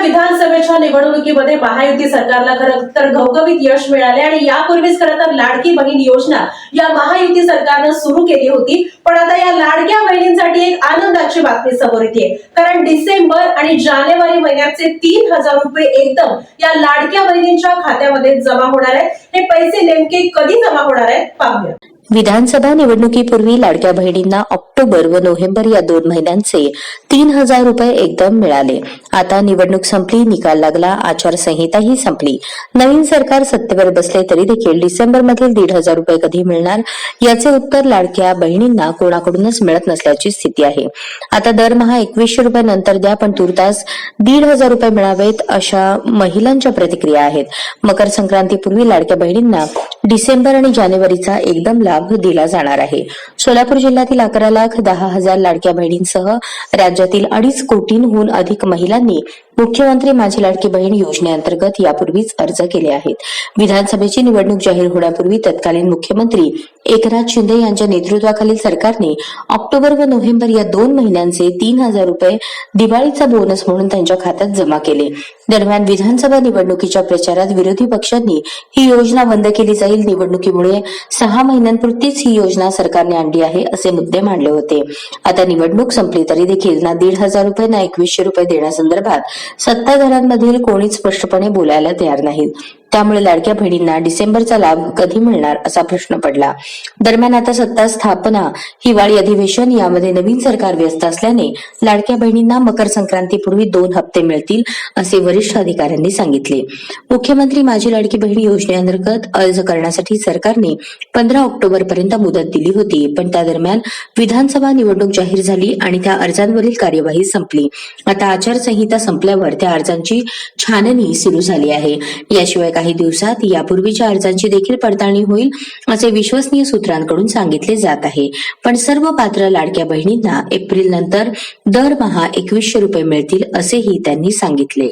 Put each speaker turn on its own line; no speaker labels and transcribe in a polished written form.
विधानसभेच्या निवडणुकीमध्ये महायुती सरकारला खरं तर घवघवीत यश मिळाले आणि यापूर्वीच खरं तर लाडकी बहीण योजना या महायुती सरकारनं सुरू केली होती। पण आता या लाडक्या बहिणींसाठी एक आनंदाची बातमी समोर येते, कारण डिसेंबर आणि जानेवारी महिन्याचे 3000 रुपये एकदम या लाडक्या बहिणींच्या खात्यामध्ये जमा होणार आहेत। हे पैसे नेमके कधी जमा होणार आहेत पाहूया।
विधानसभा निवडणुकीपूर्वी लाडक्या बहिणींना ऑक्टोबर व नोव्हेंबर या 2 महिन्यांचे 3000 रुपये एकदम मिळाले। आता निवडणूक संपली, निकाल लागला, आचारसंहिताही संपली, नवीन सरकार सत्तेवर बसले तरी देखील डिसेंबर मधील 1500 रुपये कधी मिळणार याचे उत्तर लाडक्या बहिणींना कोणाकडूनच मिळत नसल्याची स्थिती आहे। आता दरमहा 2100 रुपये नंतर द्या, पण तुर्तास 1500 रुपये मिळावेत अशा महिलांच्या प्रतिक्रिया आहेत। मकर संक्रांतीपूर्वी लाडक्या बहिणींना डिसेंबर आणि जानेवारीचा एकदम लाभ दिला जाणार आहे। सोलापूर जिल्ह्यातील 11,10,000 लाडक्या बहिणींसह राज्यातील 2.5 कोटींहून अधिक महिलांनी मुख्यमंत्री माझी लाडकी बहीण योजनेअंतर्गत यापूर्वीच अर्ज केले आहेत। विधानसभेची निवडणूक जाहीर होण्यापूर्वी तत्कालीन मुख्यमंत्री एकनाथ शिंदे यांच्या नेतृत्वाखालील सरकारने ऑक्टोबर व नोव्हेंबर या 2 महिन्यांचे 3000 रुपये दिवाळीचा बोनस म्हणून त्यांच्या खात्यात जमा केले। दरम्यान विधानसभा निवडणुकीच्या प्रचारात विरोधी पक्षांनी ही योजना बंद केली जाईल, निवडणुकीमुळे 6 महिन्यांपुरतीच ही योजना सरकारने आणली आहे असे मुद्दे मांडले होते। आता निवडणूक संपली तरी देखील ना 1500 रुपये ना 2100 रुपये देण्यासंदर्भात सत्ताधाऱ्यांमधील कोणीच स्पष्टपणे बोलायला तयार नाहीत। त्यामुळे लाडक्या बहिणींना डिसेंबरचा लाभ कधी मिळणार असा प्रश्न पडला। दरम्यान आता सत्ता स्थापना, हिवाळी अधिवेशन यामध्ये नवीन सरकार व्यस्त असल्याने लाडक्या बहिणींना मकर संक्रांतीपूर्वी 2 हप्ते मिळतील असे वरिष्ठ अधिकाऱ्यांनी सांगितले। मुख्यमंत्री माझी लाडकी बहीण योजनेअंतर्गत अर्ज करण्यासाठी सरकारने 15 ऑक्टोबर पर्यंत मुदत दिली होती, पण त्या दरम्यान विधानसभा निवडणूक जाहीर झाली आणि त्या अर्जांवरील कार्यवाही संपली। आता आचारसंहिता संपल्यावर त्या अर्जांची छाननी सुरू झाली आहे। याशिवाय काही दिवसात यापूर्वीच्या अर्जांची देखील पडताळणी होईल असे विश्वसनीय सूत्रांकडून सांगितले जात आहे। पण सर्व पात्र लाडक्या बहिणींना एप्रिल नंतर दरमहा 2100 रुपये मिळतील असेही त्यांनी सांगितले।